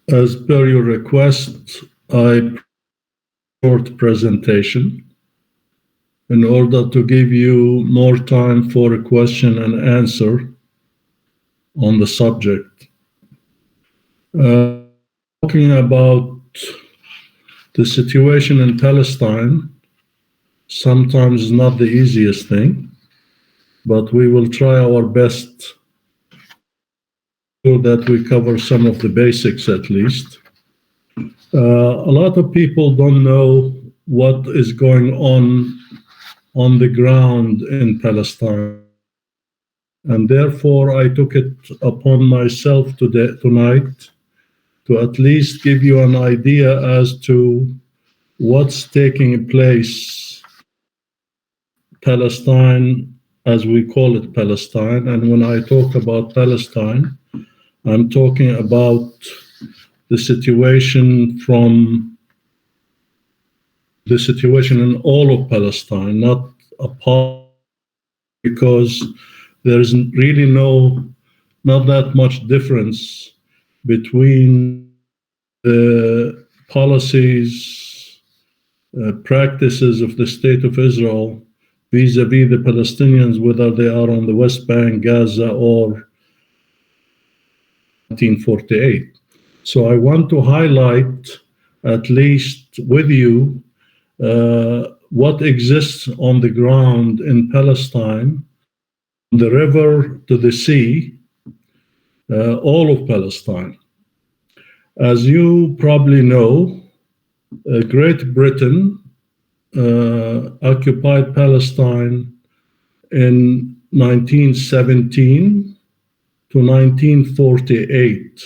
As per your request, I short presentation in order to give you more time for a question and answer on the subject. Talking about the situation in Palestine, sometimes is not the easiest thing, but we will try our best so that we cover some of the basics at least. A lot of people don't know what is going on the ground in Palestine. And therefore, I took it upon myself tonight to at least give you an idea as to what's taking place Palestine, as we call it Palestine. And when I talk about Palestine, I'm talking about the situation in all of Palestine, not a part, because there's really not that much difference between the policies, practices of the State of Israel vis-a-vis the Palestinians, whether they are on the West Bank, Gaza, or 1948. So I want to highlight, at least with you, what exists on the ground in Palestine, the river to the sea, all of Palestine. As you probably know, Great Britain occupied Palestine in 1917 to 1948.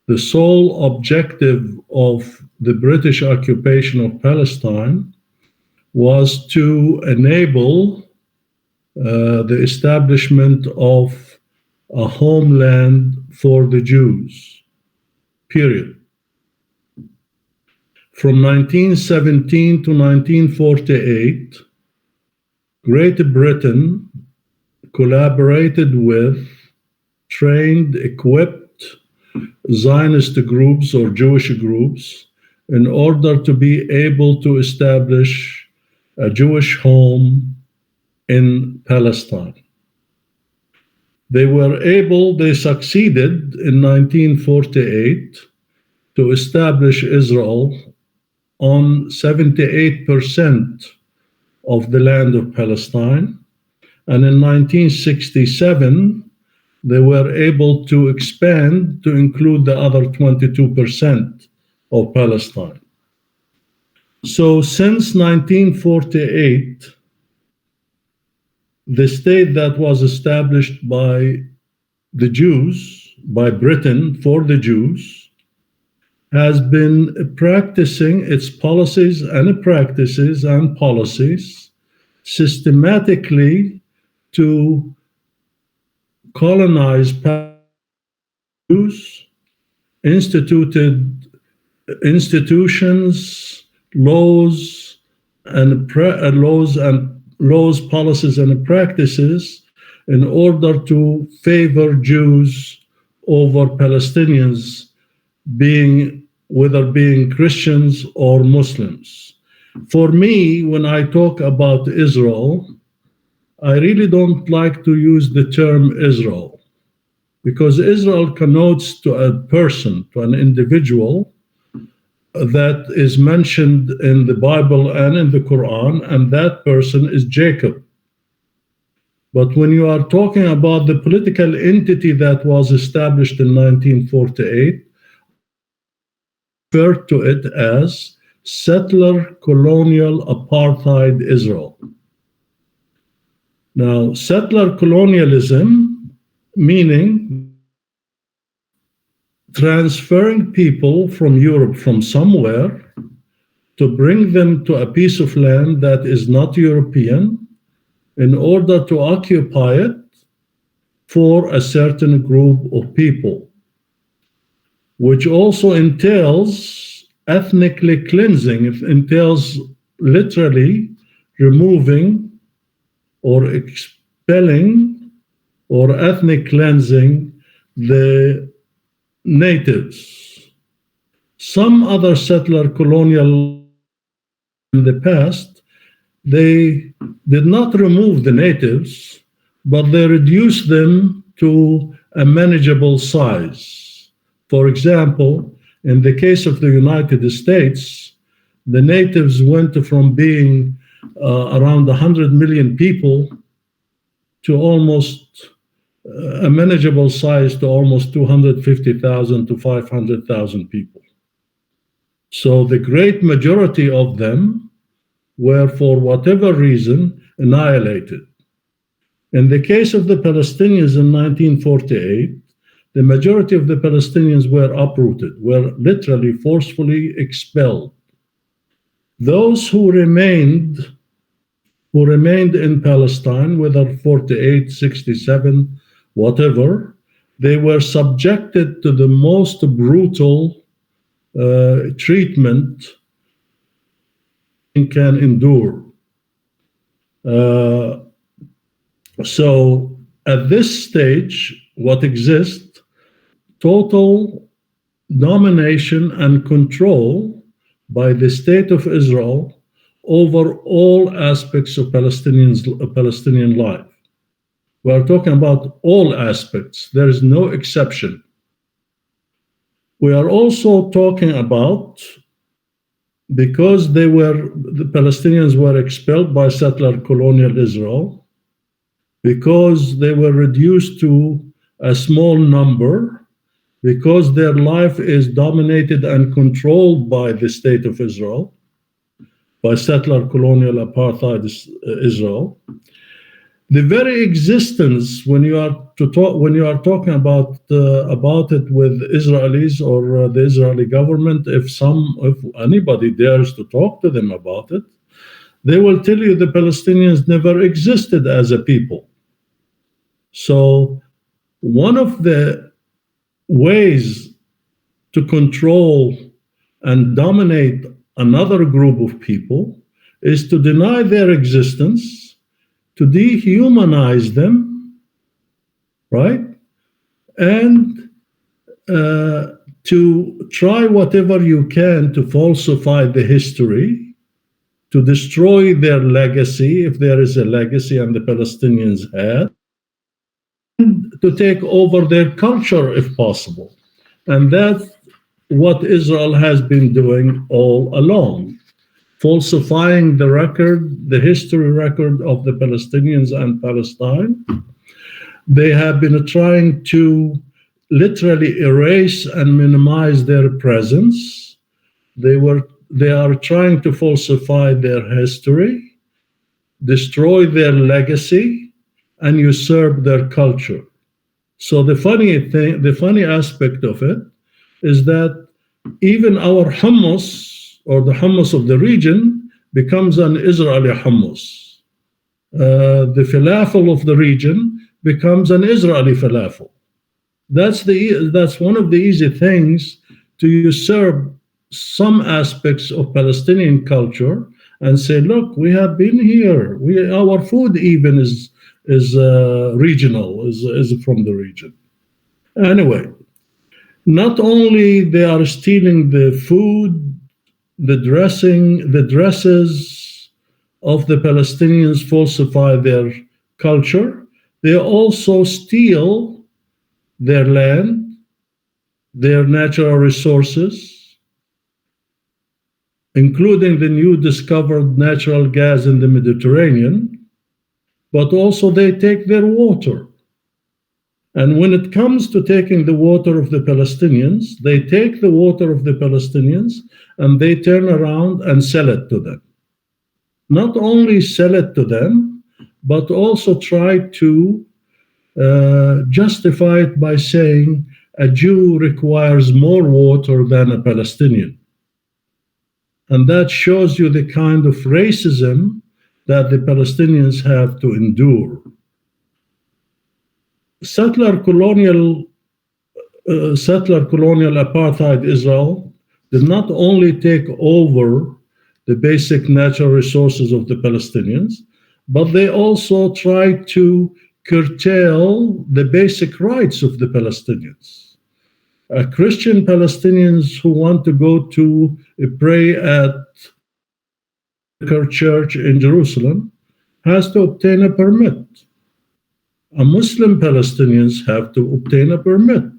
The sole objective of the British occupation of Palestine was to enable the establishment of a homeland for the Jews, period. From 1917 to 1948, Great Britain collaborated with, trained, equipped Zionist groups or Jewish groups in order to be able to establish a Jewish home in Palestine. They succeeded in 1948 to establish Israel on 78% of the land of Palestine. And in 1967, they were able to expand to include the other 22% of Palestine. So since 1948, the state that was established by the Jews, by Britain for the Jews, has been practicing its policies and policies systematically to colonize Jews, instituted institutions, laws, policies, and practices in order to favor Jews over Palestinians, whether being Christians or Muslims. For me, when I talk about Israel, I really don't like to use the term Israel, because Israel connotes to a person, to an individual that is mentioned in the Bible and in the Quran, and that person is Jacob. But when you are talking about the political entity that was established in 1948, refer to it as settler colonial apartheid Israel. Now, settler colonialism, meaning transferring people from Europe, from somewhere, to bring them to a piece of land that is not European in order to occupy it for a certain group of people, which also entails ethnically cleansing. It entails literally removing or expelling or ethnic cleansing the natives, Some other settler colonial in the past, they did not remove the natives, but they reduced them to a manageable size. For example, in the case of the United States, the natives went from being around 100 million people to almost a manageable size to almost 250,000 to 500,000 people. So the great majority of them were, for whatever reason, annihilated. In the case of the Palestinians in 1948, the majority of the Palestinians were uprooted, were literally forcefully expelled. Those who remained in Palestine, whether 48, 67, whatever, they were subjected to the most brutal treatment can endure. So at this stage, what exists, total domination and control by the State of Israel over all aspects of Palestinian life. We are talking about all aspects. There is no exception. We are also talking about, because the Palestinians were expelled by settler colonial Israel, because they were reduced to a small number, because their life is dominated and controlled by the State of Israel, by settler colonial apartheid Israel. The very existence, when you are talking about it with Israelis or the Israeli government, if anybody dares to talk to them about it, they will tell you the Palestinians never existed as a people. So one of the ways to control and dominate another group of people is to deny their existence, to dehumanize them, right? And to try whatever you can to falsify the history, to destroy their legacy, if there is a legacy and the Palestinians had, and to take over their culture if possible. And that's what Israel has been doing all along, falsifying the record, the history record of the Palestinians and Palestine. They have been trying to literally erase and minimize their presence. They are trying to falsify their history, destroy their legacy, and usurp their culture. So the funny aspect of it is that even our hummus, or the hummus of the region, becomes an Israeli hummus. The falafel of the region becomes an Israeli falafel. That's one of the easy things, to usurp some aspects of Palestinian culture and say, look, we have been here. Our food even is regional, is from the region. Anyway, not only they are stealing the food, the dresses of the Palestinians, falsify their culture, they also steal their land, their natural resources, including the new discovered natural gas in the Mediterranean, but also they take their water. And when it comes to taking the water of the Palestinians, they take the water of the Palestinians and they turn around and sell it to them. Not only sell it to them, but also try to justify it by saying a Jew requires more water than a Palestinian. And that shows you the kind of racism that the Palestinians have to endure. Settler colonial apartheid Israel did not only take over the basic natural resources of the Palestinians, but they also tried to curtail the basic rights of the Palestinians. Christian Palestinians who want to go to pray at church in Jerusalem has to obtain a permit. A Muslim Palestinians have to obtain a permit.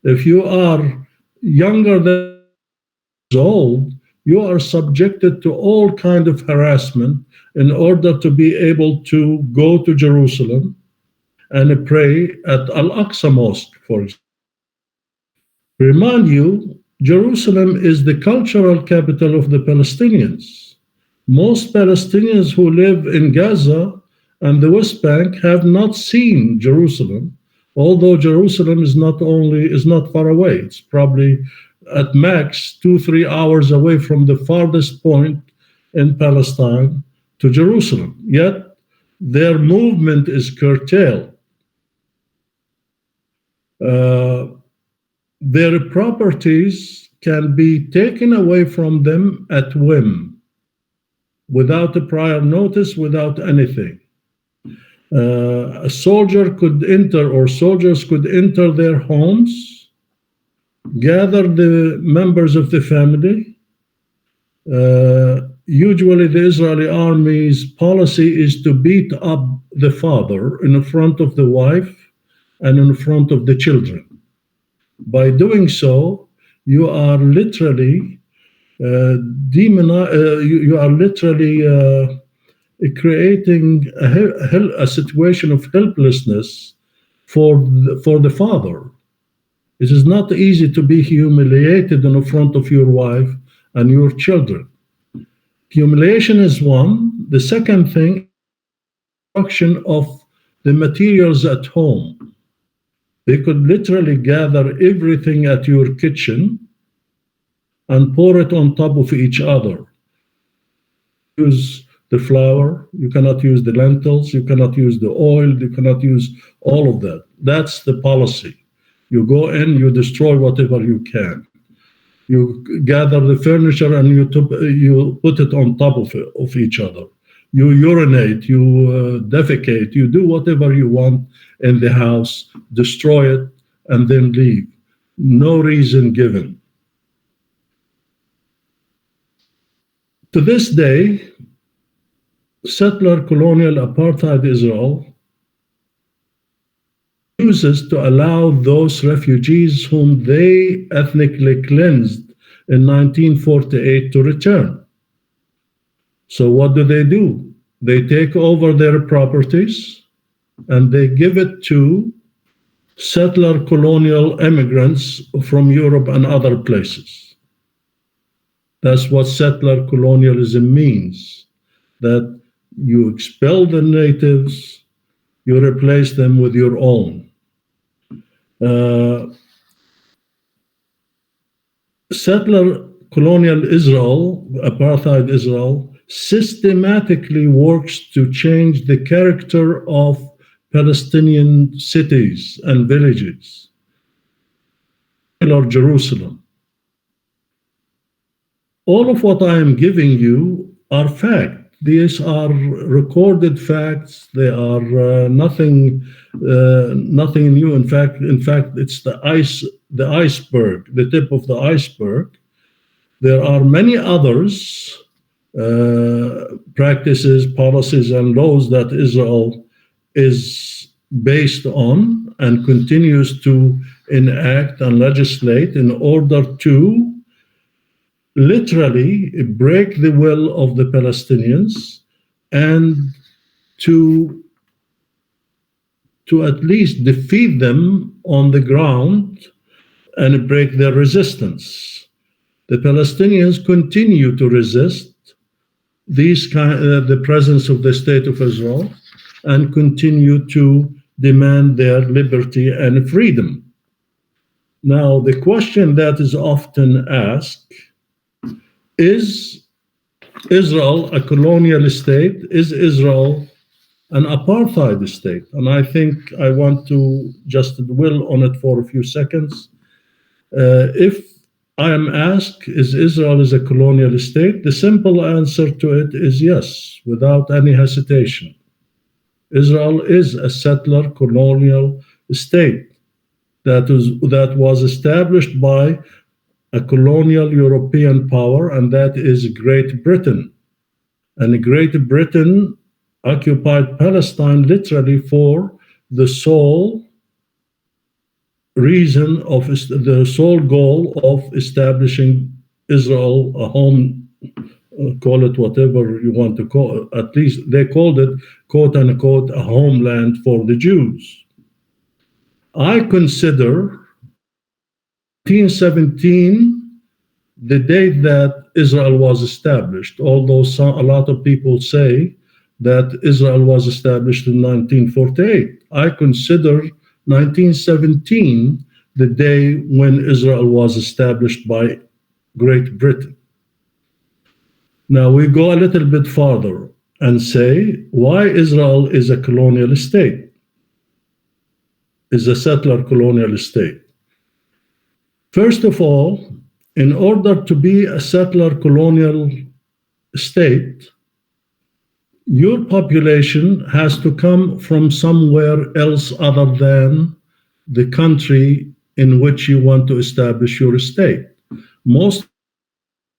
If you are younger than old, you are subjected to all kind of harassment in order to be able to go to Jerusalem and pray at Al-Aqsa Mosque, for example. Remind you, Jerusalem is the cultural capital of the Palestinians. Most Palestinians who live in Gaza and the West Bank have not seen Jerusalem, although Jerusalem is not far away. It's probably at max 2-3 hours away from the farthest point in Palestine to Jerusalem. Yet their movement is curtailed. Their properties can be taken away from them at whim, without a prior notice, without anything. A soldier could enter, or soldiers could enter their homes, gather the members of the family. Usually the Israeli army's policy is to beat up the father in front of the wife and in front of the children. By doing so, you are literally creating a situation of helplessness for the father. It is not easy to be humiliated in front of your wife and your children. Humiliation is one. The second thing, destruction of the materials at home. They could literally gather everything at your kitchen and pour it on top of each other. Use the flour, you cannot use the lentils, you cannot use the oil, you cannot use all of that. That's the policy. You go in, you destroy whatever you can. You gather the furniture and you put it on top of each other. You urinate, you defecate, you do whatever you want in the house, destroy it, and then leave. No reason given. To this day, settler colonial apartheid Israel uses to allow those refugees whom they ethnically cleansed in 1948 to return. So what do? They take over their properties and they give it to settler colonial immigrants from Europe and other places. That's what settler colonialism means, that you expel the natives, you replace them with your own. Settler colonial Israel, apartheid Israel, systematically works to change the character of Palestinian cities and villages, or Jerusalem. All of what I am giving you are facts. These are recorded facts. They are nothing new. In fact, it's the iceberg, the tip of the iceberg. There are many others, practices, policies, and laws that Israel is based on and continues to enact and legislate in order to literally break the will of the Palestinians and to at least defeat them on the ground and break their resistance. The Palestinians continue to resist the presence of the State of Israel and continue to demand their liberty and freedom. Now, the question that is often asked, is Israel a colonial state? Is Israel an apartheid state? And I think I want to just dwell on it for a few seconds. If I am asked, is Israel a colonial state? The simple answer to it is yes, without any hesitation. Israel is a settler colonial state. that was established by a colonial European power, and that is Great Britain. And Great Britain occupied Palestine literally for the sole reason of the sole goal of establishing Israel a home, call it whatever you want to call it. At least they called it, quote unquote, a homeland for the Jews. I consider 1917 the date that Israel was established, although a lot of people say that Israel was established in 1948. I consider 1917 the day when Israel was established by Great Britain. Now we go a little bit farther and say why Israel is a colonial state, is a settler colonial state. First of all, in order to be a settler colonial state, your population has to come from somewhere else other than the country in which you want to establish your state. Most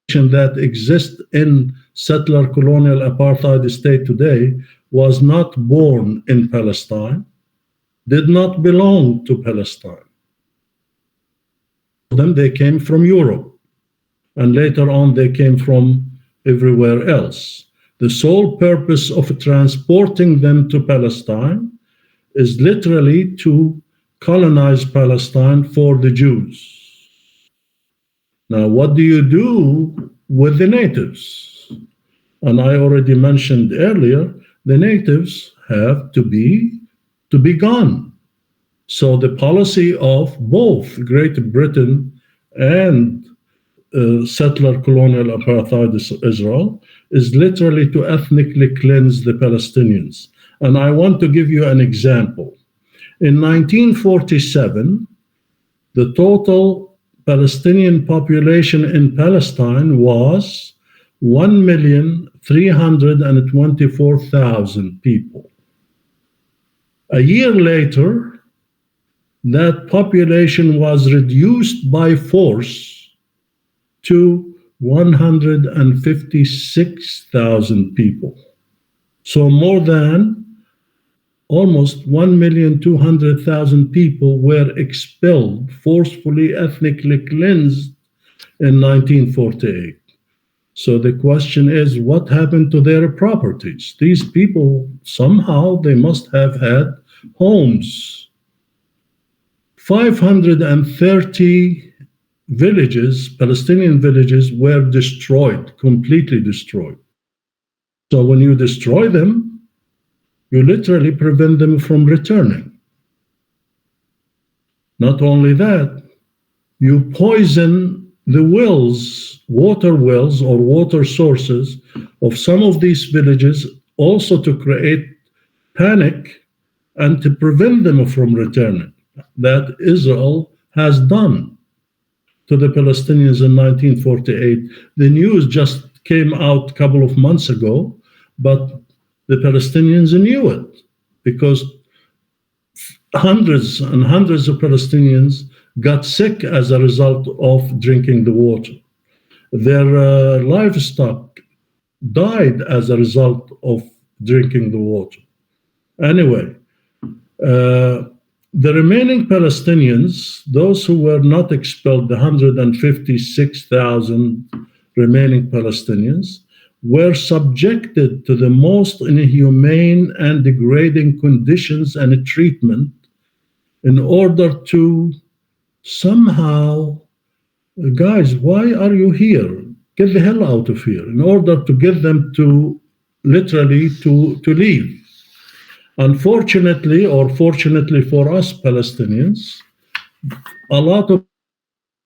that exist in settler colonial apartheid state today was not born in Palestine, did not belong to Palestine. Then they came from Europe, and later on they came from everywhere else. The sole purpose of transporting them to Palestine is literally to colonize Palestine for the Jews. Now, what do you do with the natives? And I already mentioned earlier, the natives have to be gone. So the policy of both Great Britain and settler colonial apartheid Israel is literally to ethnically cleanse the Palestinians. And I want to give you an example. In 1947, the total Palestinian population in Palestine was 1,324,000 people. A year later, that population was reduced by force to 156,000 people. So more than almost 1,200,000 people were expelled, forcefully ethnically cleansed in 1948. So the question is, what happened to their properties? These people, somehow, they must have had homes. 530 villages, Palestinian villages, were destroyed, completely destroyed. So when you destroy them, you literally prevent them from returning. Not only that, you poison the wells, water wells or water sources of some of these villages, also to create panic and to prevent them from returning. That Israel has done to the Palestinians in 1948. The news just came out a couple of months ago, but the Palestinians knew it because hundreds and hundreds of Palestinians got sick as a result of drinking the water. Their livestock died as a result of drinking the water. Anyway, the remaining Palestinians, those who were not expelled, the 156,000 remaining Palestinians, were subjected to the most inhumane and degrading conditions and treatment in order to somehow, guys, why are you here? Get the hell out of here, in order to get them to literally to leave. Unfortunately, or fortunately for us Palestinians, a lot of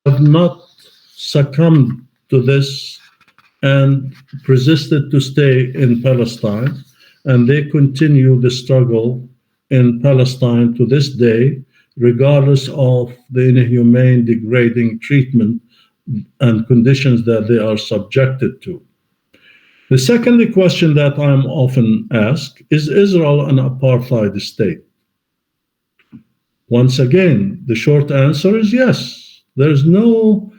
have not succumbed to this and persisted to stay in Palestine, and they continue the struggle in Palestine to this day, regardless of the inhumane, degrading treatment and conditions that they are subjected to. The second question that I'm often asked, is Israel an apartheid state? Once again, the short answer is yes. There's no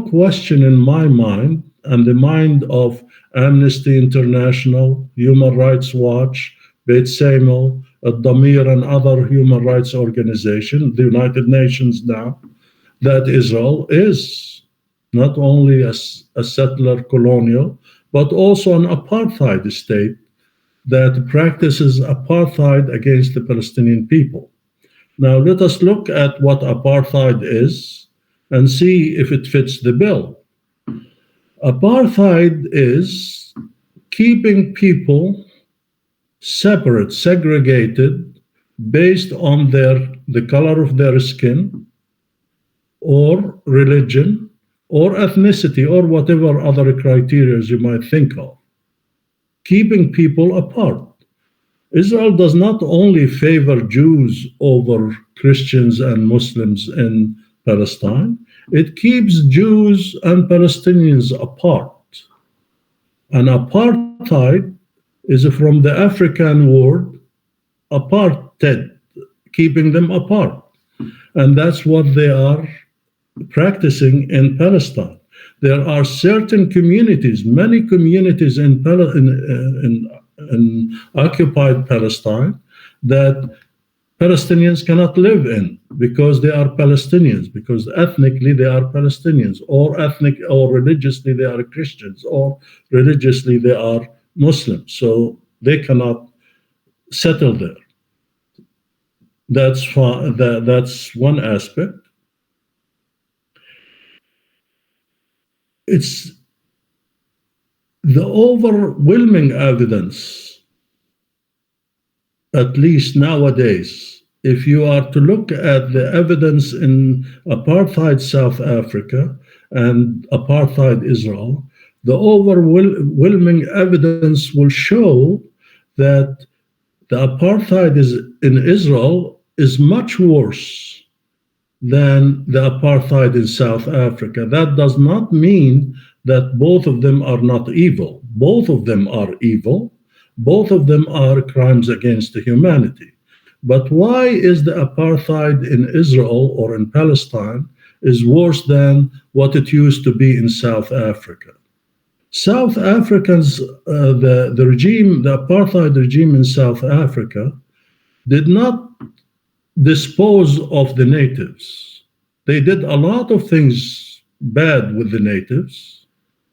question in my mind and the mind of Amnesty International, Human Rights Watch, Beit Samuel, Damir, and other human rights organizations, the United Nations now, that Israel is not only a settler colonial, but also an apartheid state that practices apartheid against the Palestinian people. Now, let us look at what apartheid is and see if it fits the bill. Apartheid is keeping people separate, segregated, based on the color of their skin, or religion, or ethnicity, or whatever other criteria you might think of. Keeping people apart. Israel does not only favor Jews over Christians and Muslims in Palestine, it keeps Jews and Palestinians apart. And apartheid is from the African word apartheid, keeping them apart. And that's what they are practicing in Palestine. There are certain communities, many communities in occupied Palestine that Palestinians cannot live in because they are Palestinians, because ethnically they are Palestinians, or religiously they are Christians, or religiously they are Muslims. So they cannot settle there. That's one aspect. It's the overwhelming evidence, at least nowadays, if you are to look at the evidence in apartheid South Africa and apartheid Israel, the overwhelming evidence will show that the apartheid in Israel is much worse than the apartheid in South Africa. That does not mean that both of them are not evil. Both of them are evil. Both of them are crimes against humanity. But why is the apartheid in Israel or in Palestine is worse than what it used to be in South Africa? South Africans, the apartheid regime in South Africa did not dispose of the natives. They did a lot of things bad with the natives,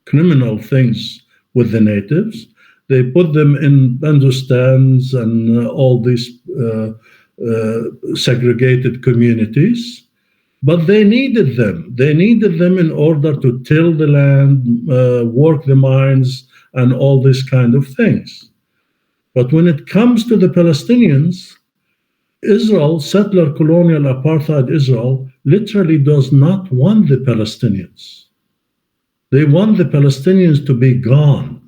criminal things with the natives. They put them in Bandustans and all these segregated communities, but they needed them. They needed them in order to till the land, work the mines, and all these kind of things. But when it comes to the Palestinians, Israel, settler colonial apartheid Israel, literally does not want the Palestinians. They want the Palestinians to be gone.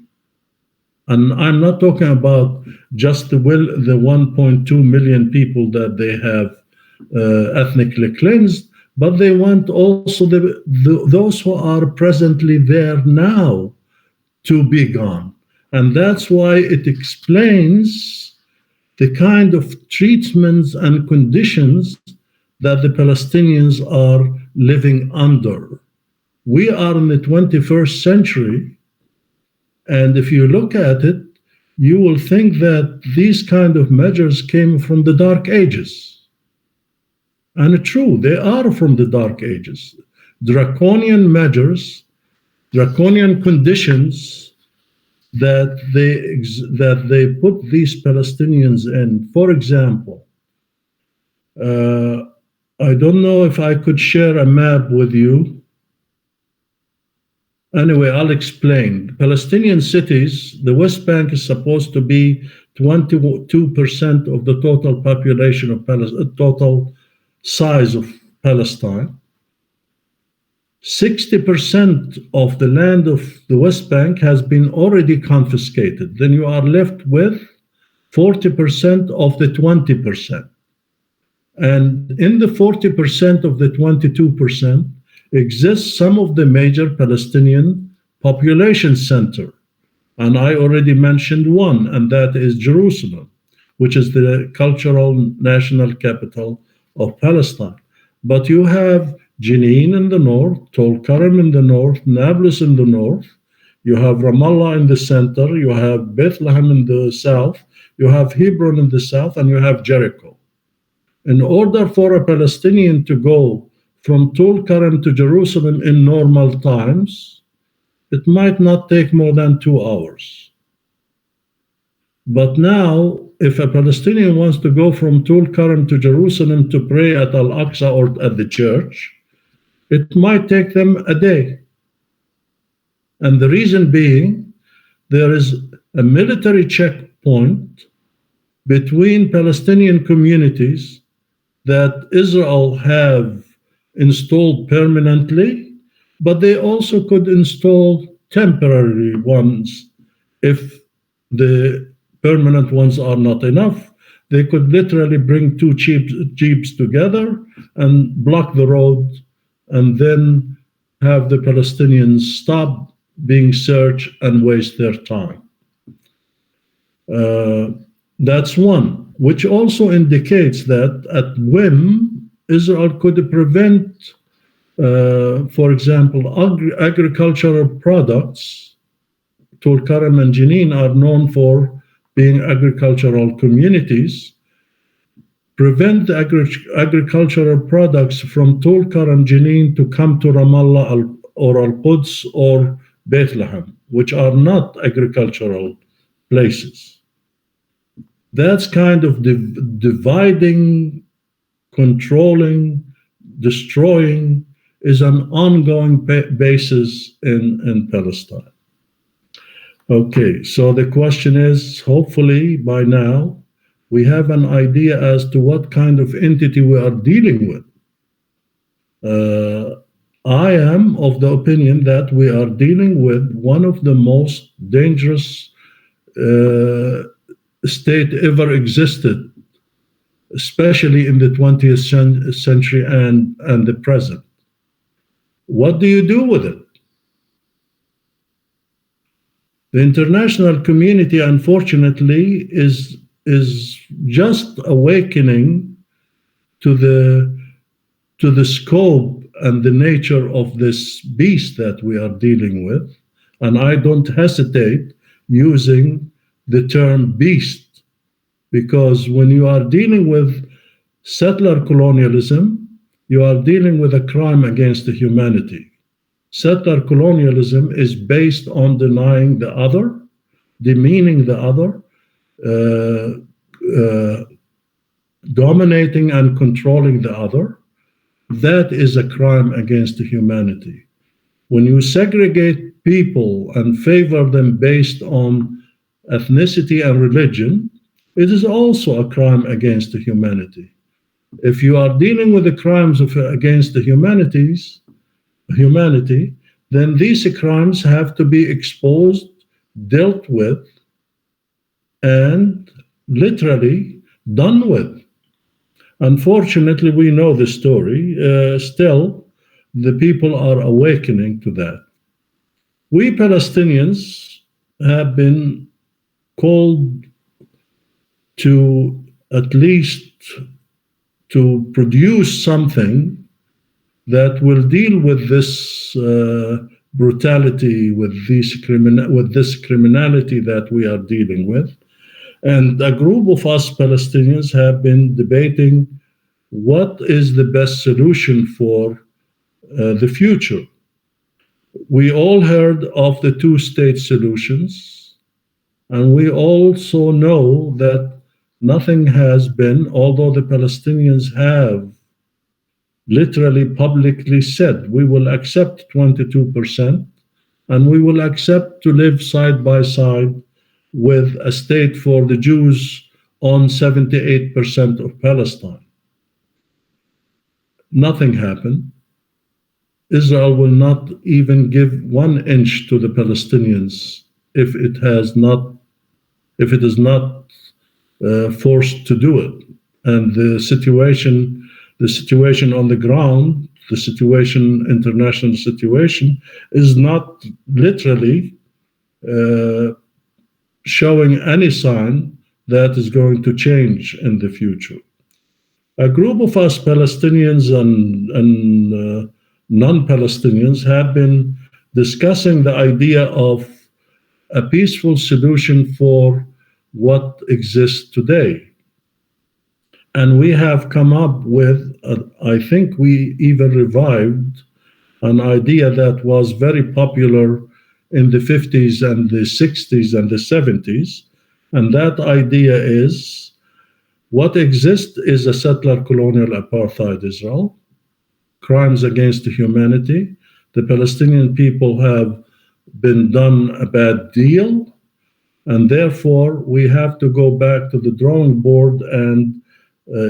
And I'm not talking about just the 1.2 million people that they have ethnically cleansed, but they want also those who are presently there now to be gone. And that's why it explains the kind of treatments and conditions that the Palestinians are living under. We are in the 21st century, and if you look at it, you will think that these kind of measures came from the Dark Ages. And true, they are from the Dark Ages. Draconian measures, draconian conditions that they put these Palestinians in. For example, I don't know if I could share a map with you. Anyway, I'll explain. Palestinian cities, the West Bank is supposed to be 22% of the total population of total size of Palestine. 60% of the land of the West Bank has been already confiscated. Then you are left with 40% of the 20%. And in the 40% of the 22%, exists some of the major Palestinian population center. And I already mentioned one, and that is Jerusalem, which is the cultural national capital of Palestine. But you have Jenin in the north, Tulkarm in the north, Nablus in the north, you have Ramallah in the center, you have Bethlehem in the south, you have Hebron in the south, and you have Jericho. In order for a Palestinian to go from Tulkarm to Jerusalem in normal times, it might not take more than 2 hours. But now, if a Palestinian wants to go from Tulkarm to Jerusalem to pray at Al-Aqsa or at the church, it might take them a day. And the reason being, there is a military checkpoint between Palestinian communities that Israel have installed permanently, but they also could install temporary ones if the permanent ones are not enough. They could literally bring two jeeps together and block the road, and then have the Palestinians stop being searched and waste their time. That's one, which also indicates that at whim, Israel could prevent, for example, agricultural products. Tulkarm and Jenin are known for being agricultural communities. Prevent the agricultural products from Tulkarm and Jenin to come to Ramallah or Al-Quds or Bethlehem, which are not agricultural places. That's kind of dividing, controlling, destroying is an ongoing basis in Palestine. Okay, so the question is, hopefully by now, we have an idea as to what kind of entity we are dealing with. I am of the opinion that we are dealing with one of the most dangerous state ever existed, especially in the 20th century and the present. What do you do with it? The international community, unfortunately, is just awakening to the scope and the nature of this beast that we are dealing with. And I don't hesitate using the term beast, because when you are dealing with settler colonialism, you are dealing with a crime against the humanity. Settler colonialism is based on denying the other, demeaning the other, dominating and controlling the other. That is a crime against humanity. When you segregate people and favor them based on ethnicity and religion, it is also a crime against humanity. If you are dealing with the crimes against the humanity, then these crimes have to be exposed, dealt with, and literally done with. Unfortunately, we know the story. Still, the people are awakening to that. We Palestinians have been called to at least to produce something that will deal with this brutality, with this criminality that we are dealing with. And a group of us Palestinians have been debating what is the best solution for the future. We all heard of the two-state solutions, and we also know that nothing has been, although the Palestinians have literally publicly said, we will accept 22%, and we will accept to live side by side with a state for the Jews on 78% of Palestine. Nothing happened. Israel will not even give 1 inch to the Palestinians if it is not forced to do it. And the situation on the ground, the international situation, is not literally showing any sign that is going to change in the future. A group of us Palestinians and non-Palestinians have been discussing the idea of a peaceful solution for what exists today. And we have come up with, I think we even revived an idea that was very popular in the 50s and the 60s and the 70s. And that idea is what exists is a settler colonial apartheid Israel, crimes against humanity. The Palestinian people have been done a bad deal, and therefore we have to go back to the drawing board and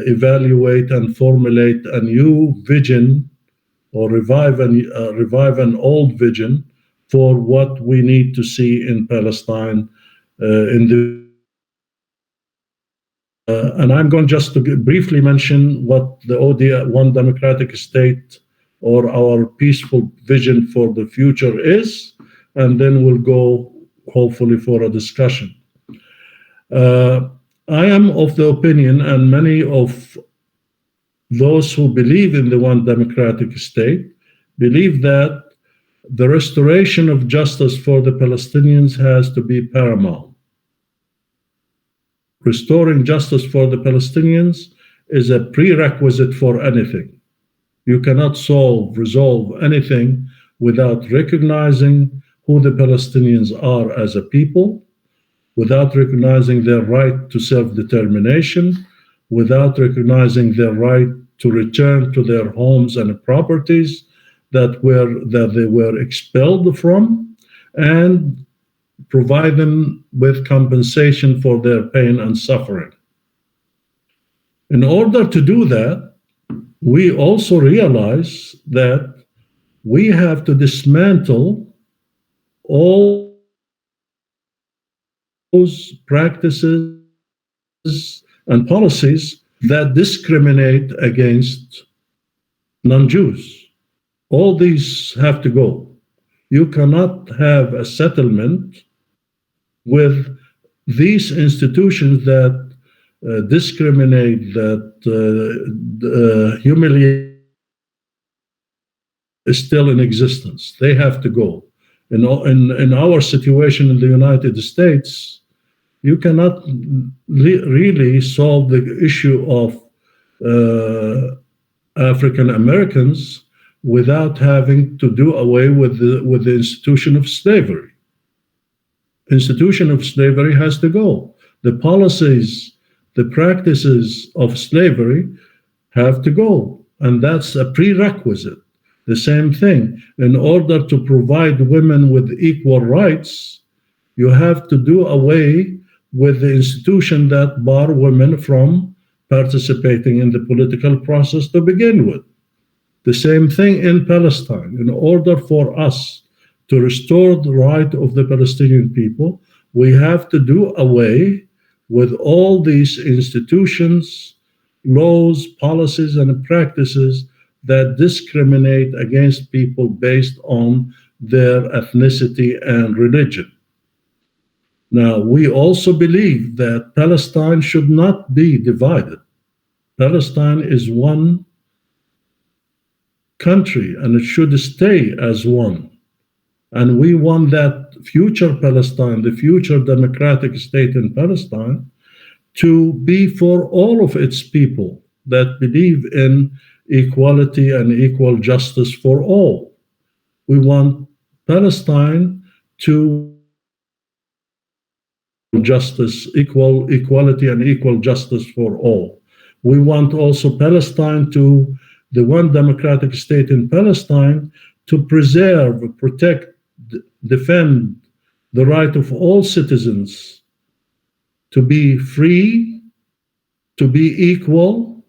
evaluate and formulate a new vision or revive an old vision for what we need to see in Palestine in the and I'm going just to briefly mention what the ODA, One Democratic State, or our peaceful vision for the future is, and then we'll go hopefully for a discussion. I am of the opinion, and many of those who believe in the One Democratic State believe that the restoration of justice for the Palestinians has to be paramount. Restoring justice for the Palestinians is a prerequisite for anything. You cannot resolve anything without recognizing who the Palestinians are as a people, without recognizing their right to self-determination, without recognizing their right to return to their homes and properties that they were expelled from, and provide them with compensation for their pain and suffering. In order to do that, we also realize that we have to dismantle all those practices and policies that discriminate against non-Jews. All these have to go. You cannot have a settlement with these institutions that discriminate, that humiliate, is still in existence. They have to go. In our situation in the United States, you cannot really solve the issue of African Americans without having to do away with the institution of slavery. Institution of slavery has to go. The policies, the practices of slavery have to go, and that's a prerequisite. The same thing, in order to provide women with equal rights, you have to do away with the institution that bar women from participating in the political process to begin with. The same thing in Palestine. In order for us to restore the right of the Palestinian people, we have to do away with all these institutions, laws, policies, and practices that discriminate against people based on their ethnicity and religion. Now, we also believe that Palestine should not be divided. Palestine is one country, and it should stay as one. And we want that future Palestine, the future democratic state in Palestine, to be for all of its people that believe in equality and equal justice for all. We want Palestine to equality and equal justice for all. We want also Palestine to, the one democratic state in Palestine, to preserve, protect, defend the right of all citizens to be free, to be equal,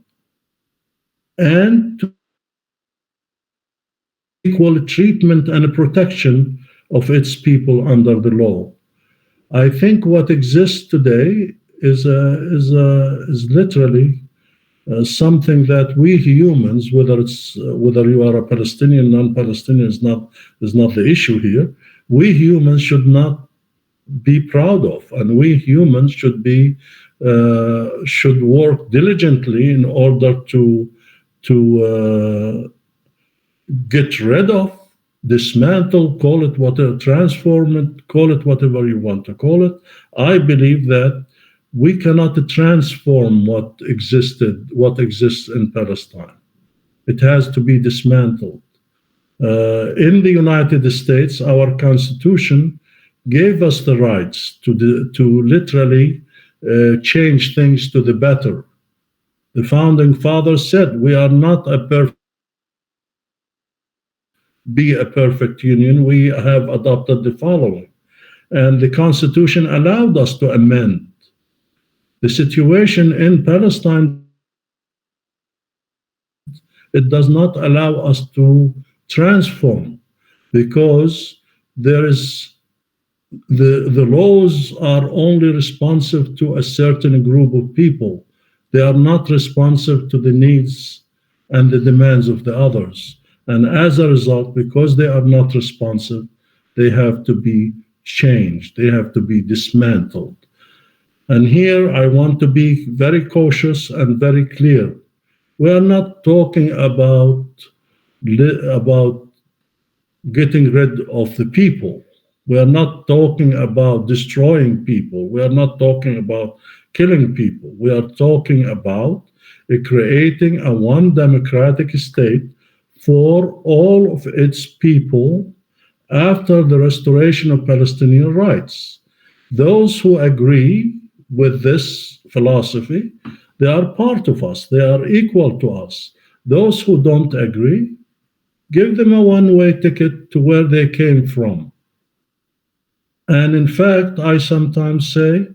and to equal treatment and protection of its people under the law. I think what exists today is literally something that we humans, whether you are a Palestinian, non-Palestinian, is not the issue here. We humans should not be proud of, and we humans should be should work diligently in order to get rid of, dismantle, call it whatever, transform it, call it whatever you want to call it. I believe that we cannot transform what exists in Palestine. It has to be dismantled. In the United States, our Constitution gave us the rights to literally change things to the better. The founding fathers said we are not be a perfect union. We have adopted the following, and the Constitution allowed us to amend. The situation in Palestine, it does not allow us to transform, because there is the laws are only responsive to a certain group of people. They are not responsive to the needs and the demands of the others. And as a result, because they are not responsive, they have to be changed. They have to be dismantled. And here I want to be very cautious and very clear. We are not talking about getting rid of the people. We are not talking about destroying people. We are not talking about killing people. We are talking about creating a one democratic state for all of its people after the restoration of Palestinian rights. Those who agree with this philosophy, they are part of us. They are equal to us. Those who don't agree, give them a one-way ticket to where they came from. And in fact, I sometimes say,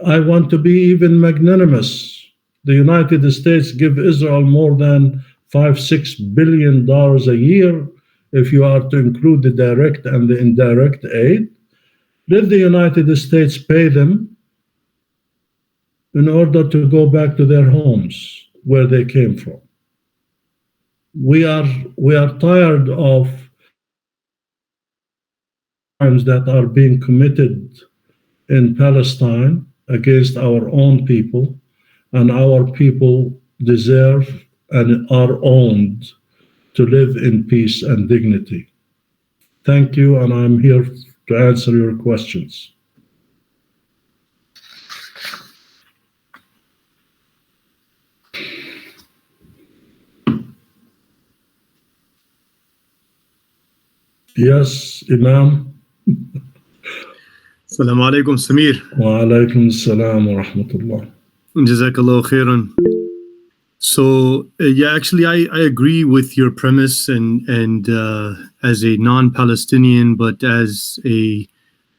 I want to be even magnanimous. The United States give Israel more than $5-6 billion a year, if you are to include the direct and the indirect aid. Let the United States pay them in order to go back to their homes where they came from. We are tired of crimes that are being committed in Palestine against our own people, and our people deserve and are owned to live in peace and dignity. Thank you, and I'm here to answer your questions. Yes, Imam. Assalamu alaikum, Samir. Wa alaikum assalam wa rahmatullah. Jazakallah khairan. So, yeah, actually, I agree with your premise, and as a non-Palestinian, but as a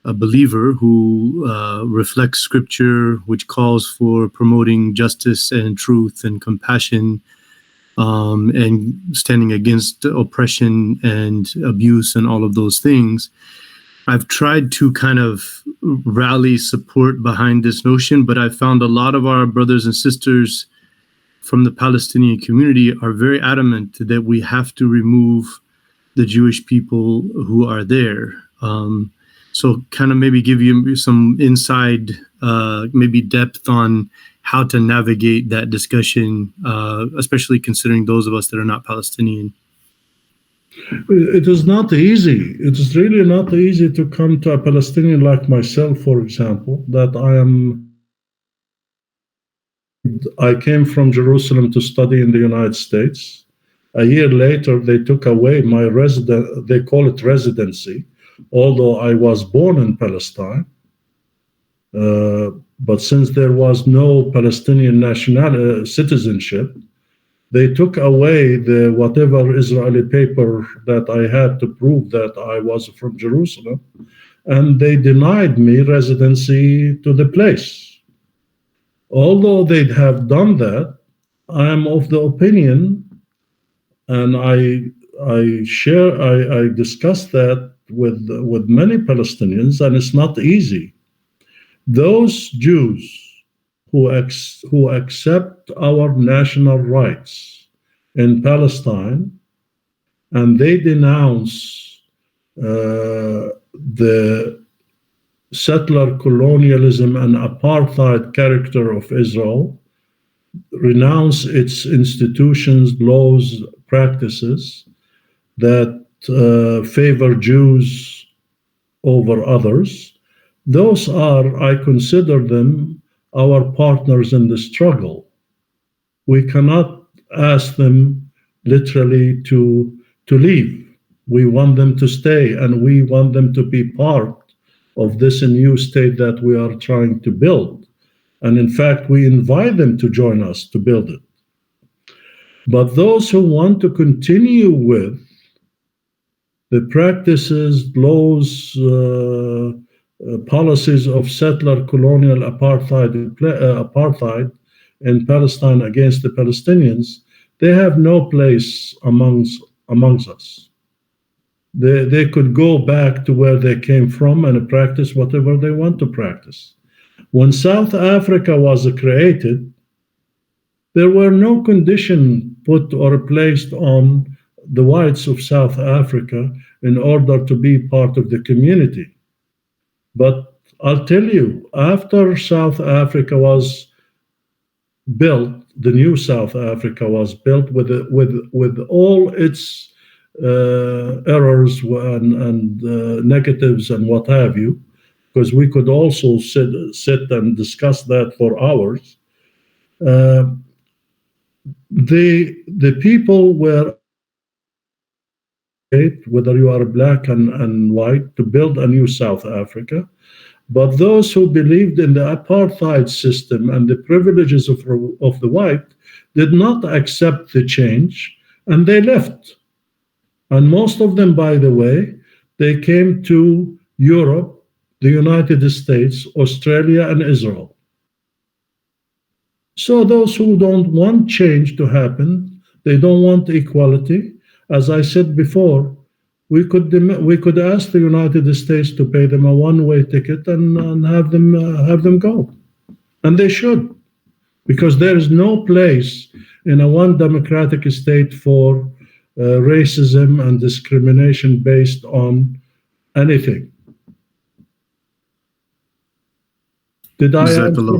believer who reflects scripture, which calls for promoting justice and truth and compassion, and standing against oppression and abuse and all of those things. I've tried to kind of rally support behind this notion, but I've found a lot of our brothers and sisters from the Palestinian community are very adamant that we have to remove the Jewish people who are there. So kind of maybe give you some inside, maybe depth on how to navigate that discussion, especially considering those of us that are not Palestinian. It is not easy. It is really not easy to come to a Palestinian like myself, for example, that I came from Jerusalem to study in the United States. A year later, they took away my they call it residency, although I was born in Palestine. But since there was no Palestinian national citizenship, they took away the whatever Israeli paper that I had to prove that I was from Jerusalem, and they denied me residency to the place. Although they'd have done that, I am of the opinion, and I discussed that with many Palestinians, and it's not easy. Those Jews who accept our national rights in Palestine, and they denounce the settler colonialism and apartheid character of Israel, renounce its institutions, laws, practices that favor Jews over others. Those are, I consider them, our partners in the struggle. We cannot ask them literally to leave. We want them to stay, and we want them to be part of this new state that we are trying to build. And in fact, we invite them to join us to build it. But those who want to continue with the practices, laws, policies of settler colonial apartheid in Palestine against the Palestinians, they have no place amongst us. They could go back to where they came from and practice whatever they want to practice. When South Africa was created, there were no conditions put or placed on the whites of South Africa in order to be part of the community. But I'll tell you, after South Africa was built, the new South Africa was built with all its errors and negatives and what have you, because we could also sit and discuss that for hours. The people were, whether you are black and white, to build a new South Africa. But those who believed in the apartheid system and the privileges of the white did not accept the change, and they left. And most of them, by the way, they came to Europe, the United States, Australia, and Israel. So those who don't want change to happen, they don't want equality. As I said before, we could ask the United States to pay them a one-way ticket and have them go, and they should, because there is no place in a one democratic state for racism and discrimination based on anything. Did I answer?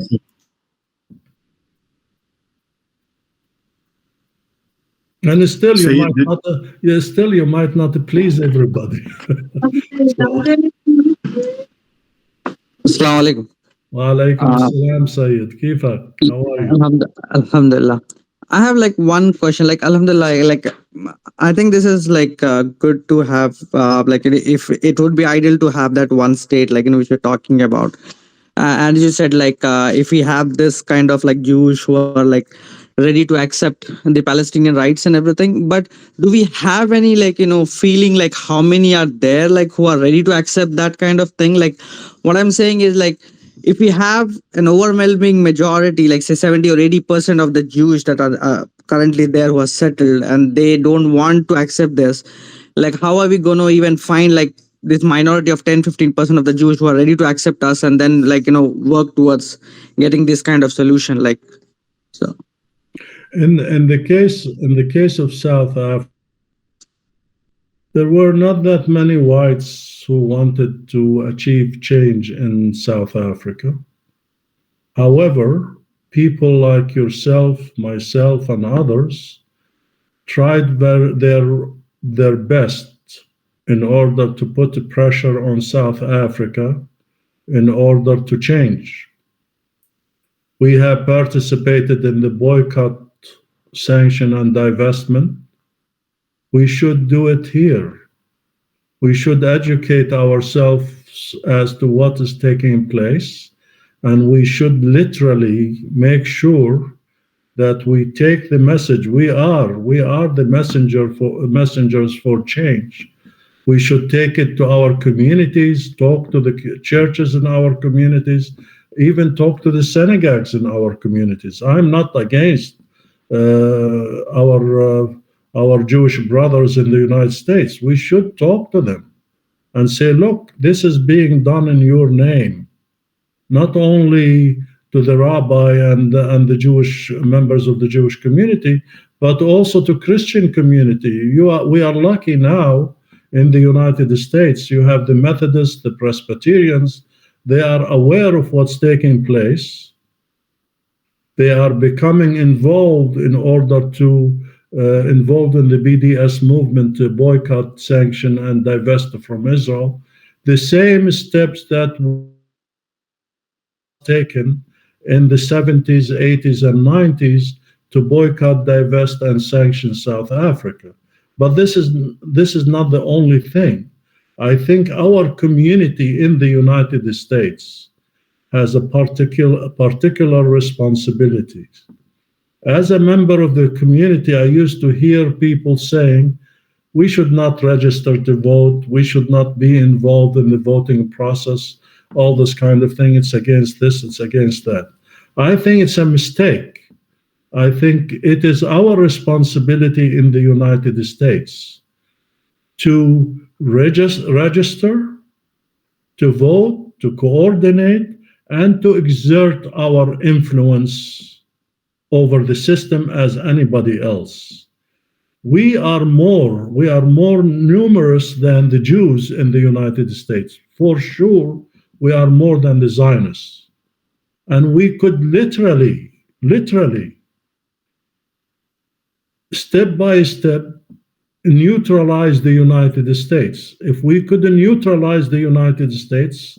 And still you might not please everybody. Assalamu alaikum. Wa alaikum assalam, Sayyid. Kifak? How are you? Alhamdulillah. I have like one question, like alhamdulillah, like I think this is like good to have, like if it would be ideal to have that one state, like which you're talking about. And you said like if we have this kind of like Jews who are like ready to accept the Palestinian rights and everything, but do we have any like feeling like how many are there like who are ready to accept that kind of thing? Like what I'm saying is like if we have an overwhelming majority, like say 70 or 80% of the Jews that are currently there who are settled and they don't want to accept this, like how are we going to even find like this minority of 10-15% of the Jews who are ready to accept us and then like work towards getting this kind of solution? Like so in the case of South Africa, there were not that many whites who wanted to achieve change in South Africa. However, people like yourself, myself, and others tried their best in order to put pressure on South Africa in order to change. We have participated in the boycott, sanction, and divestment. We should do it here. We should educate ourselves as to what is taking place, and we should literally make sure that we take the message. We are the messengers for change. We should take it to our communities, talk to the churches in our communities, even talk to the synagogues in our communities. I'm not against our Jewish brothers in the United States. We should talk to them and say, look, this is being done in your name, not only to the rabbi and the Jewish members of the Jewish community, but also to Christian community. We are lucky now in the United States. You have the Methodists, the Presbyterians, They are aware of what's taking place. They are becoming involved in order to involved in the BDS movement to boycott, sanction, and divest from Israel. The same steps that were taken in the 70s, 80s, and 90s to boycott, divest, and sanction South Africa. But this is not the only thing. I think our community in the United States has a particular responsibility. As a member of the community, I used to hear people saying, we should not register to vote, we should not be involved in the voting process, all this kind of thing. It's against this, it's against that. I think it's a mistake. I think it is our responsibility in the United States to register, to vote, to coordinate, and to exert our influence over the system as anybody else. We are more numerous than the Jews in the United States. For sure, we are more than the Zionists. And we could literally, step by step, neutralize the United States. If we could neutralize the United States,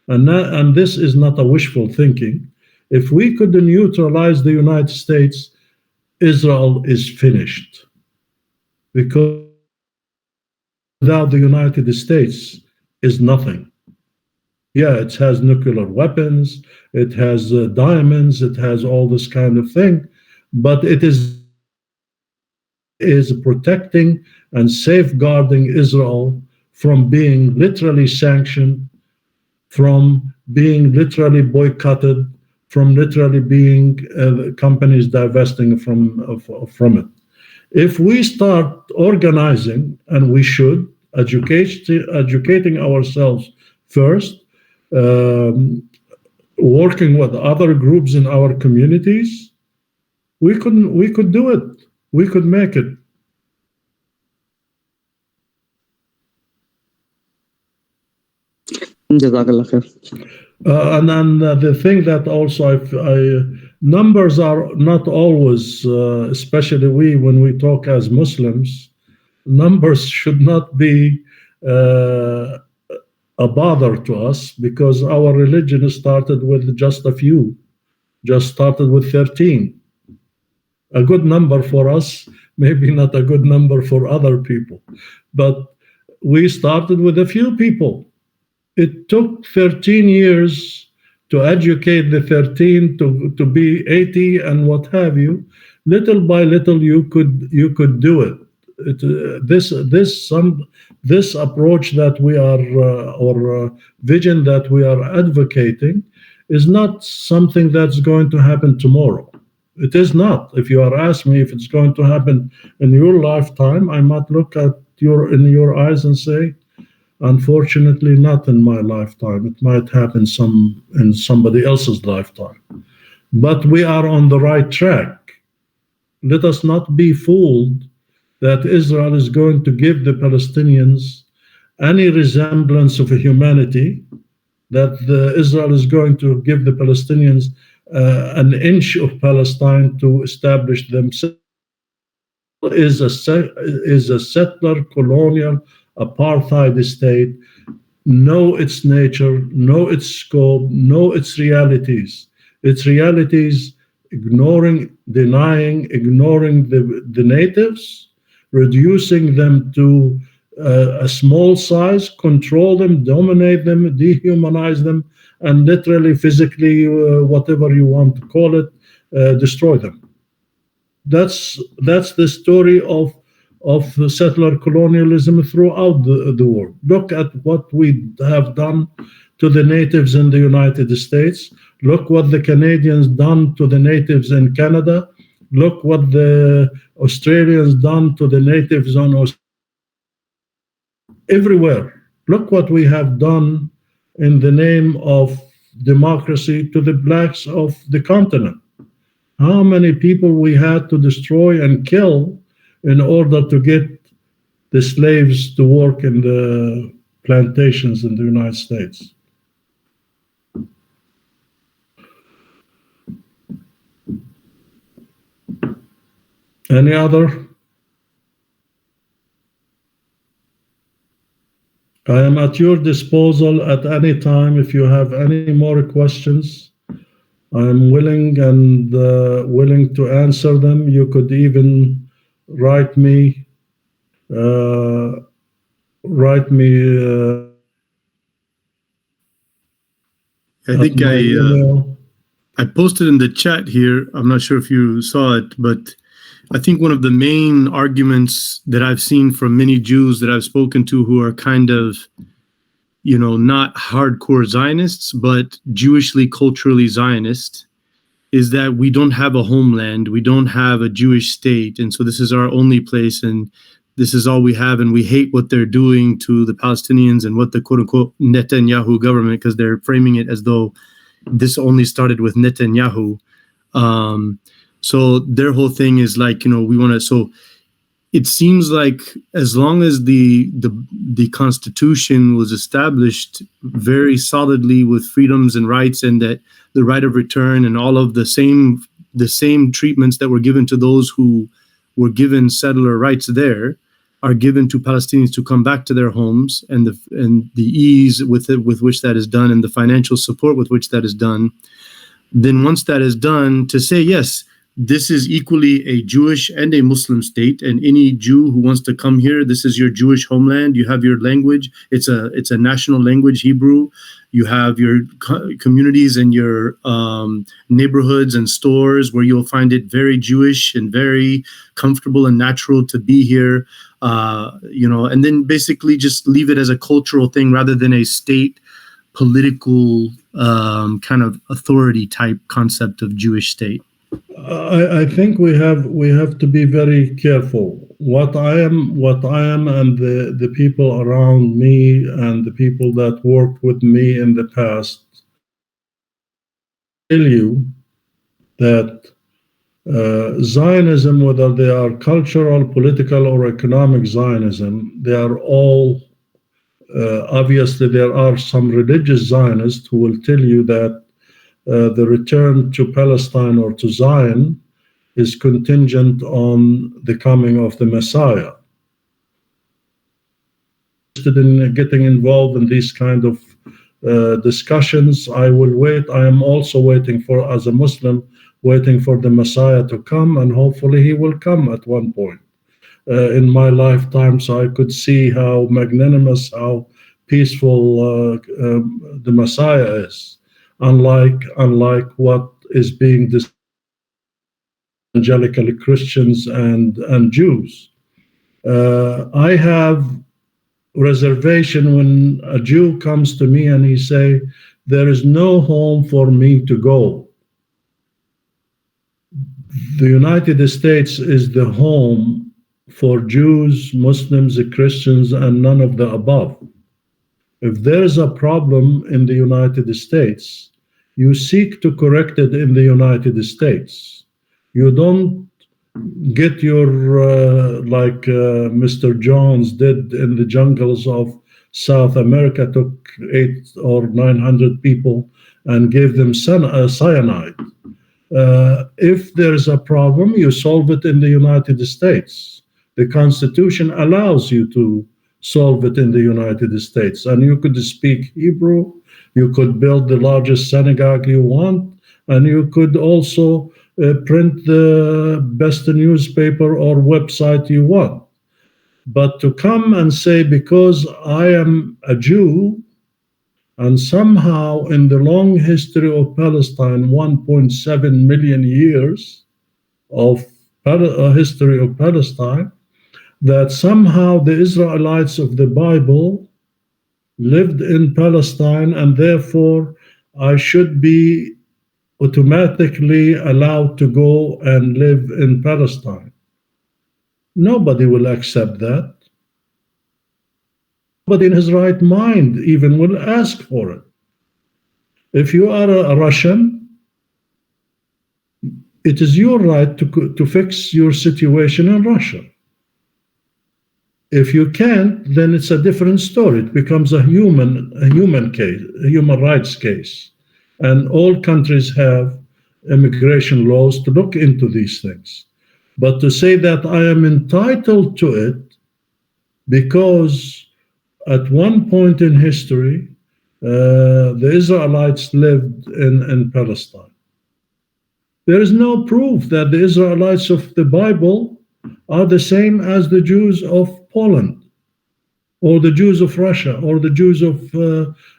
and this is not a wishful thinking, if we could neutralize the United States, Israel is finished. Because without the United States is nothing. Yeah, it has nuclear weapons, it has diamonds, it has all this kind of thing, but it is protecting and safeguarding Israel from being literally sanctioned, from being literally boycotted, from literally being companies divesting from it. If we start organizing, and we should, educating ourselves first, working with other groups in our communities, we could do it. We could make it. Jazakallah khair. And then the thing that also numbers are not always, especially when we talk as Muslims, numbers should not be a bother to us, because our religion started with just a few, just started with 13. A good number for us, maybe not a good number for other people, but we started with a few people. It took 13 years to educate the 13 to be 80 and what have you. Little by little, you could do it. This approach that we are or vision that we are advocating is not something that's going to happen tomorrow. It is not. If you are asking me if it's going to happen in your lifetime, I might look at in your eyes and say, unfortunately, not in my lifetime. It might happen in somebody else's lifetime. But we are on the right track. Let us not be fooled that Israel is going to give the Palestinians any resemblance of a humanity, that Israel is going to give the Palestinians an inch of Palestine to establish themselves. Is a settler, colonial, apartheid state. Know its nature, know its scope, know its realities. Its realities, ignoring the natives, reducing them to a small size, control them, dominate them, dehumanize them, and literally, physically, whatever you want to call it, destroy them. That's the story of settler colonialism throughout the world. Look at what we have done to the natives in the United States. Look what the Canadians done to the natives in Canada. Look what the Australians done to the natives on everywhere. Look what we have done in the name of democracy to the blacks of the continent. How many people we had to destroy and kill in order to get the slaves to work in the plantations in the United States. Any other? I am at your disposal at any time if you have any more questions. I am willing to answer them. You could even write me uh, write me I at think my email. I posted in the chat here. I'm not sure if you saw it, but I think one of the main arguments that I've seen from many Jews that I've spoken to who are kind of, not hardcore Zionists, but Jewishly, culturally Zionist, is that we don't have a homeland. We don't have a Jewish state. And so this is our only place. And this is all we have. And we hate what they're doing to the Palestinians and what the quote unquote Netanyahu government, because they're framing it as though this only started with Netanyahu. So their whole thing is like, we want to, so it seems like as long as the Constitution was established very solidly with freedoms and rights, and that the right of return and all of the same treatments that were given to those who were given settler rights there are given to Palestinians to come back to their homes, and the ease with which that is done, and the financial support with which that is done, then once that is done, to say yes, this is equally a Jewish and a Muslim state, and any Jew who wants to come here, this is your Jewish homeland. You have your language. It's a national language, Hebrew. You have your communities and your neighborhoods and stores where you'll find it very Jewish and very comfortable and natural to be here. And then basically just leave it as a cultural thing rather than a state political kind of authority type concept of Jewish state. I think we have to be very careful. What I am, and the people around me and the people that worked with me in the past tell you that Zionism, whether they are cultural, political, or economic Zionism, they are all obviously there are some religious Zionists who will tell you that the return to Palestine or to Zion is contingent on the coming of the Messiah. In getting involved in these kind of discussions, I will wait. I am also waiting for, as a Muslim, waiting for the Messiah to come, and hopefully he will come at one point in my lifetime, so I could see how magnanimous, how peaceful the Messiah is. Unlike what is being discussed by evangelical Christians and Jews. I have reservation when a Jew comes to me and he say, there is no home for me to go. The United States is the home for Jews, Muslims, Christians, and none of the above. If there is a problem in the United States, you seek to correct it in the United States. You don't get your, like Mr. Jones did in the jungles of South America, took 800 or 900 people and gave them cyanide. If there's a problem, you solve it in the United States. The Constitution allows you to solve it in the United States. And you could speak Hebrew, you could build the largest synagogue you want, and you could also print the best newspaper or website you want. But to come and say, because I am a Jew, and somehow in the long history of Palestine, 1.7 million years of history of Palestine, that somehow the Israelites of the Bible lived in Palestine, and therefore I should be automatically allowed to go and live in Palestine. Nobody will accept that. Nobody in his right mind even will ask for it. If you are a Russian, it is your right to fix your situation in Russia. If you can't, then it's a different story. It becomes a human case, a human rights case. And all countries have immigration laws to look into these things. But to say that I am entitled to it because at one point in history, the Israelites lived in Palestine. There is no proof that the Israelites of the Bible are the same as the Jews of Poland or the Jews of Russia or the Jews of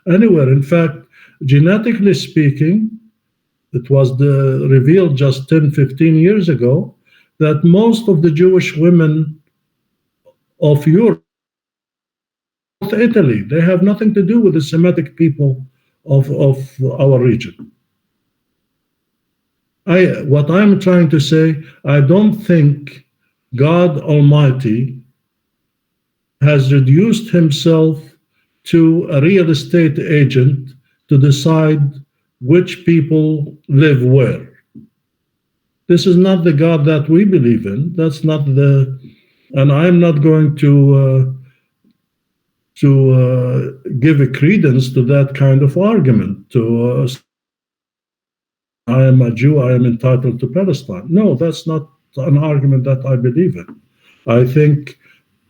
anywhere. In fact, genetically speaking, it was revealed just 10, 15 years ago that most of the Jewish women of Europe, Italy, they have nothing to do with the Semitic people of our region. What I'm trying to say, I don't think God Almighty has reduced himself to a real estate agent to decide which people live where. This is not the God that we believe in. That's not and I'm not going to give a credence to that kind of argument. I am a Jew, I am entitled to Palestine. No, that's not an argument that I believe in. I think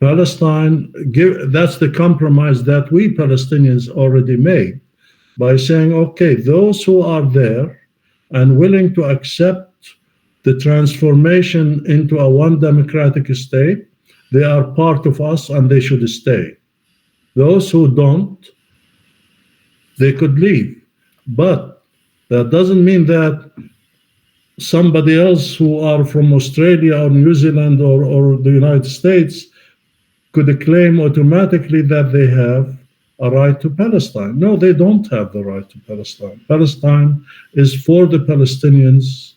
Palestine, that's the compromise that we Palestinians already made by saying, okay, those who are there and willing to accept the transformation into a one democratic state, they are part of us and they should stay. Those who don't, they could leave. But that doesn't mean that somebody else who are from Australia or New Zealand or the United States could claim automatically that they have a right to Palestine. No, they don't have the right to Palestine. Palestine is for the Palestinians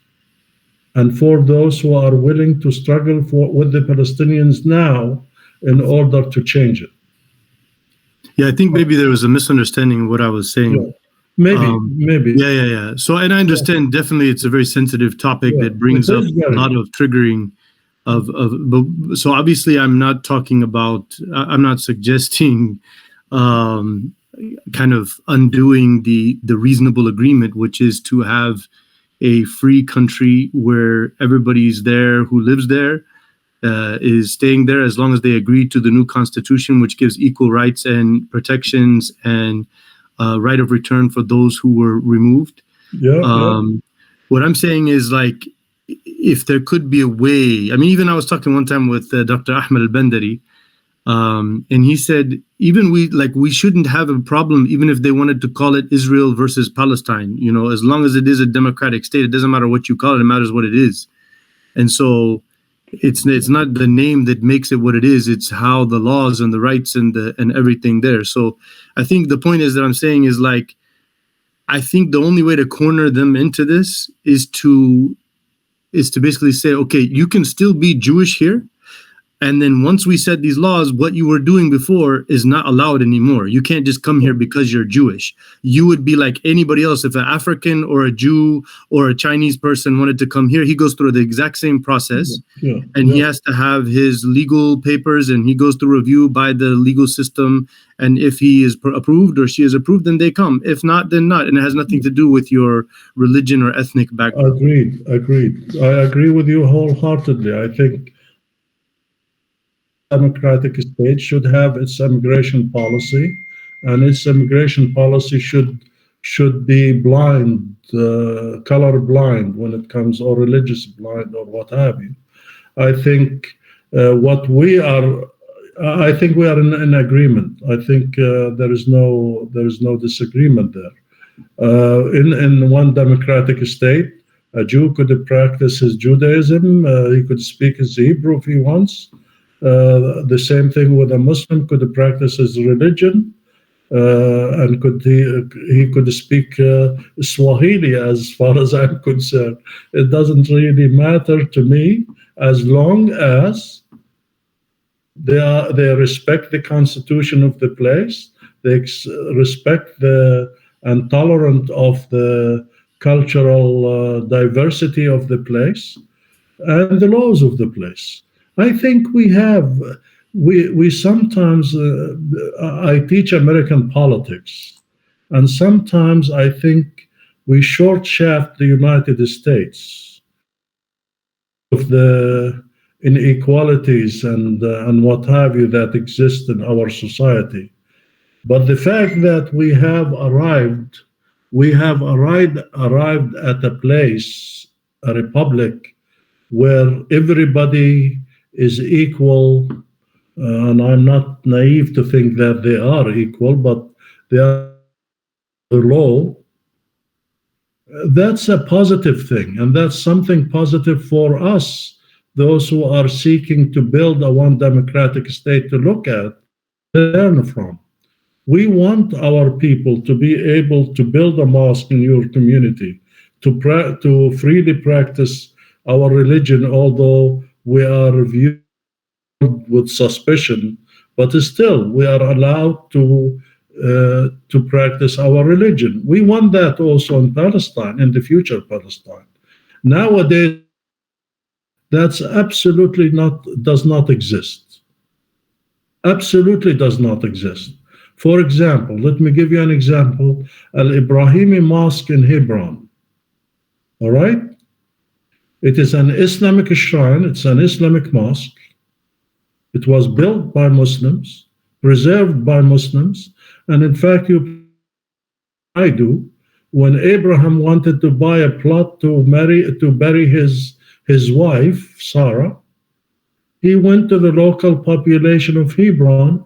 and for those who are willing to struggle with the Palestinians now in order to change it. Yeah, I think maybe there was a misunderstanding of what I was saying. Yeah. Maybe. Yeah. So, and I understand definitely it's a very sensitive topic that brings up a lot of triggering but so obviously I'm not suggesting kind of undoing the reasonable agreement, which is to have a free country where everybody's there who lives there, is staying there as long as they agree to the new constitution, which gives equal rights and protections and right of return for those who were removed. What I'm saying is, like, if there could be a way, I mean, even I was talking one time with Dr. Ahmed al-Bandari, and he said, even we shouldn't have a problem, even if they wanted to call it Israel versus Palestine, as long as it is a democratic state, it doesn't matter what you call it, it matters what it is. And so it's not the name that makes it what it is, it's how the laws and the rights and everything there. So I think the point is that I'm saying is, like, I think the only way to corner them into this is to basically say, okay, you can still be Jewish here. And then once we set these laws, what you were doing before is not allowed anymore. You can't just come here because you're Jewish. You would be like anybody else. If an African or a Jew or a Chinese person wanted to come here, he goes through the exact same process. He has to have his legal papers, and he goes through review by the legal system. And if he is approved or she is approved, then they come. If not, then not. And it has nothing to do with your religion or ethnic background. Agreed. I agree with you wholeheartedly. I think democratic state should have its immigration policy, and its immigration policy should be blind, color blind when it comes, or religious blind, or what have you. I think we are in agreement. I think there is no disagreement there. In one democratic state, a Jew could practice his Judaism. He could speak his Hebrew if he wants. The same thing with a Muslim, could practice his religion, and he could speak Swahili, as far as I'm concerned. It doesn't really matter to me, as long as they respect the constitution of the place, they respect and tolerant of the cultural diversity of the place and the laws of the place. I think we sometimes, I teach American politics, and sometimes I think we short shaft the United States. of the inequalities and what have you that exist in our society. But the fact that we have arrived at a place, a republic, where everybody is equal, and I'm not naive to think that they are equal, but they are low. That's a positive thing, and that's something positive for us, those who are seeking to build a one democratic state, to look at, learn from. We want our people to be able to build a mosque in your community, to freely practice our religion, although we are viewed with suspicion, but still we are allowed to practice our religion. We want that also in Palestine, in the future Palestine. Nowadays, that's absolutely does not exist. Absolutely does not exist. For example, let me give you an example. Al-Ibrahimi Mosque in Hebron. All right? It is an Islamic shrine. It's an Islamic mosque. It was built by Muslims, preserved by Muslims. And in fact, I do. When Abraham wanted to buy a plot to bury his wife, Sarah, he went to the local population of Hebron.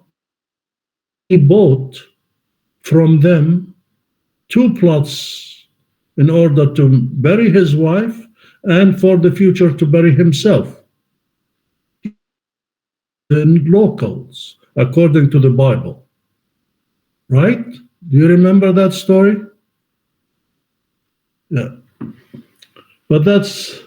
He bought from them 2 plots in order to bury his wife and for the future to bury himself. And locals, according to the Bible. Right? Do you remember that story? Yeah. But that's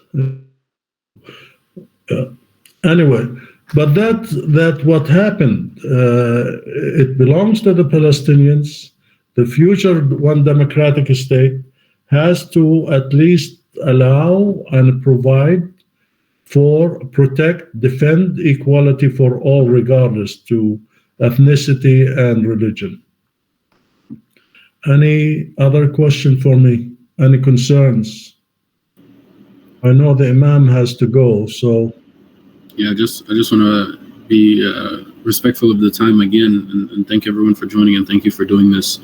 anyway. But that what happened. It belongs to the Palestinians. The future one democratic state has to at least allow and provide for, protect, defend equality for all, regardless to ethnicity and religion. Any other question for me? Any concerns? I know the Imam has to go, so. Yeah, I just want to be respectful of the time again, and thank everyone for joining, and thank you for doing this.